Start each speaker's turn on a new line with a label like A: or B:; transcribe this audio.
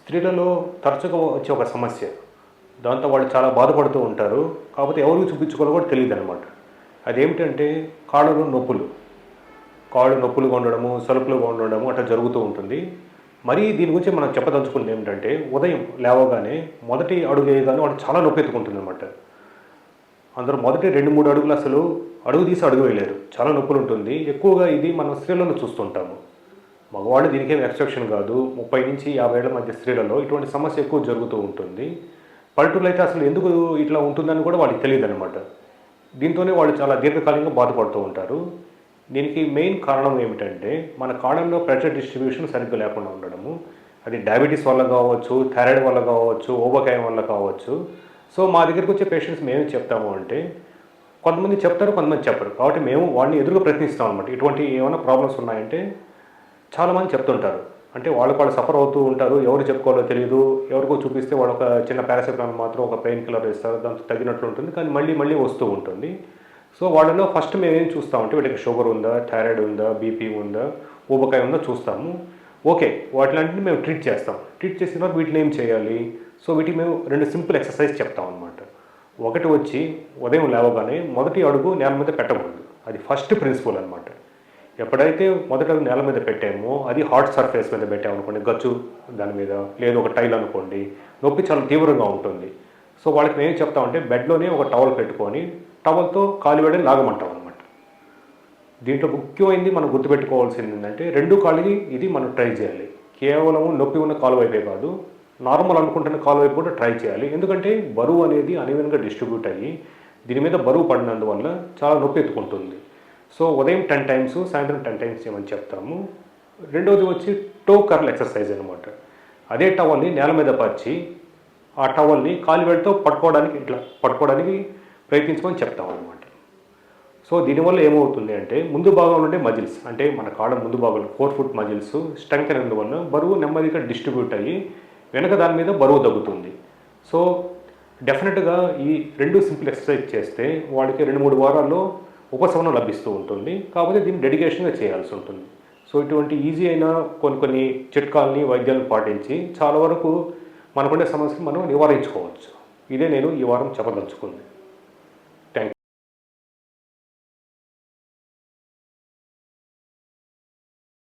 A: స్త్రీలలో తరచుగా వచ్చే ఒక సమస్య. దాంతో వాళ్ళు చాలా బాధపడుతూ ఉంటారు. కాకపోతే ఎవరికి చూపించుకోవాలో కూడా తెలీదనమాట. అదేమిటంటే కాళ్ళలో నొప్పులు. కాళ్ళు నొప్పులుగా ఉండడము, సలుపులుగా ఉండడము అట్లా జరుగుతూ ఉంటుంది. మరీ దీని గురించి మనం చెప్పదలుచుకున్నది ఏమిటంటే, ఉదయం లేవగానే మొదటి అడుగు వేయగానే వాడికి చాలా నొప్పెత్తుకుంటుందనమాట. అందరూ మొదటి 2, 3 అడుగులు అసలు అడుగు తీసి అడుగు వేయలేరు. చాలా నొప్పులుంటుంది. ఎక్కువగా ఇది మనం స్త్రీలలో చూస్తుంటాము. మగవాళ్ళు దీనికేం ఎక్సెప్షన్ కాదు. 30-50 ఏళ్ల మధ్య స్త్రీలలో ఇటువంటి సమస్య ఎక్కువ జరుగుతూ ఉంటుంది. పల్లెటూరులో అయితే అసలు ఎందుకు ఇట్లా ఉంటుందని కూడా వాళ్ళకి తెలీదనమాట. దీంతోనే వాళ్ళు చాలా దీర్ఘకాలికంగా బాధపడుతూ ఉంటారు. దీనికి మెయిన్ కారణం ఏమిటంటే, మన కాళ్ళలో ప్రెషర్ డిస్ట్రిబ్యూషన్ సరిగ్గా లేకుండా ఉండడము. అది డయాబెటీస్ వల్ల కావచ్చు, థైరాయిడ్ వల్ల కావచ్చు, ఊబకాయం వల్ల కావచ్చు. సో మా దగ్గరికి వచ్చే పేషెంట్స్ మేమేం చెప్తాము అంటే, కొంతమంది చెప్తారు, కొంతమంది చెప్పరు. కాబట్టి మేము వాడిని ఎదురుగా ప్రయత్నిస్తాం అనమాట. ఇటువంటి ఏమైనా ప్రాబ్లమ్స్ ఉన్నాయంటే చాలామంది చెప్తుంటారు. అంటే వాళ్ళు సఫర్ అవుతూ ఉంటారు. ఎవరు చెప్పుకోవాలో తెలీదు. ఎవరికో చూపిస్తే వాళ్ళు ఒక చిన్న పారాసిటమాల్ మాత్రం ఒక పెయిన్ కిల్లర్ ఇస్తారు. దాంతో తగ్గినట్లు ఉంటుంది. కానీ మళ్ళీ మళ్ళీ వస్తూ ఉంటుంది. సో వాళ్ళలో ఫస్ట్ మేమేం చూస్తామంటే వీళ్ళకి షుగర్ ఉందా, థైరాయిడ్ ఉందా, బీపీ ఉందా, ఊబకాయం ఉందా చూస్తాము. ఓకే. వాటిలాంటివి మేము ట్రీట్ చేస్తాం. ట్రీట్ చేసిన తర్వాత వీటిని ఏం చేయాలి? సో వీటికి మేము 2 సింపుల్ ఎక్సర్సైజ్ చెప్తాం అనమాట. ఒకటి వచ్చి ఉదయం లేవగానే మొదటి అడుగు నేల మీద పెట్టకూడదు. అది ఫస్ట్ ప్రిన్సిపల్ అనమాట. ఎప్పుడైతే మొదట నేల మీద పెట్టామో అది హాట్ సర్ఫేస్ మీద పెట్టామనుకోండి, గచ్చు దాని మీద, లేదు ఒక టైల్ అనుకోండి, నొప్పి చాలా తీవ్రంగా ఉంటుంది. సో వాళ్ళకి మేము చెప్తామంటే బెడ్లోనే ఒక టవల్ పెట్టుకొని టవల్తో కాలు వేడని లాగమంటాం అనమాట. దీంట్లో ముఖ్యమైనది మనం గుర్తుపెట్టుకోవాల్సింది ఏంటంటే 2 కాళ్ళకి ఇది మనం ట్రై చేయాలి. కేవలం నొప్పి ఉన్న కాలు వైపే కాదు, నార్మల్ అనుకుంటున్న కాలు వైపు కూడా ట్రై చేయాలి. ఎందుకంటే బరువు అనేది అన్ఈవెన్గా డిస్ట్రిబ్యూట్ అయ్యి దీని మీద బరువు పడినందువల్ల చాలా నొప్పి ఎత్తుకుంటుంది. సో ఉదయం 10 టైమ్స్, సాయంత్రం 10 టైమ్స్ చేయమని చెప్తాము. రెండోది వచ్చి టో కర్ల్ ఎక్సర్సైజ్ అనమాట. అదే టవల్ని నేల మీద పరిచి ఆ టవల్ని కాలివేళ్ళతో పట్టుకోవడానికి ప్రయత్నించమని చెప్తాం అనమాట. సో దీనివల్ల ఏమవుతుంది అంటే ముందు భాగంలో ఉండే మజిల్స్, అంటే మన కాళ్ళ ముందు భాగంలో 4 ఫుట్ మజిల్స్ స్ట్రెంగ్త్ అయినందువల్ల బరువు నెమ్మదిగా డిస్ట్రిబ్యూట్ అయ్యి వెనక దాని మీద బరువు తగ్గుతుంది. సో డెఫినెట్గా ఈ 2 సింపుల్ ఎక్సర్సైజ్ చేస్తే వాడికి 2-3 వారాల్లో ఉపశమనం లభిస్తూ ఉంటుంది. కాకపోతే దీన్ని డెడికేషన్గా చేయాల్సి ఉంటుంది. సో ఇటువంటి ఈజీ అయిన కొన్ని చిట్కాలని, వైద్యాలను పాటించి చాలా వరకు మనకుండే సమస్యలు మనం నివారించుకోవచ్చు. ఇదే నేను ఈ వారం చెప్పదలుచుకుంది.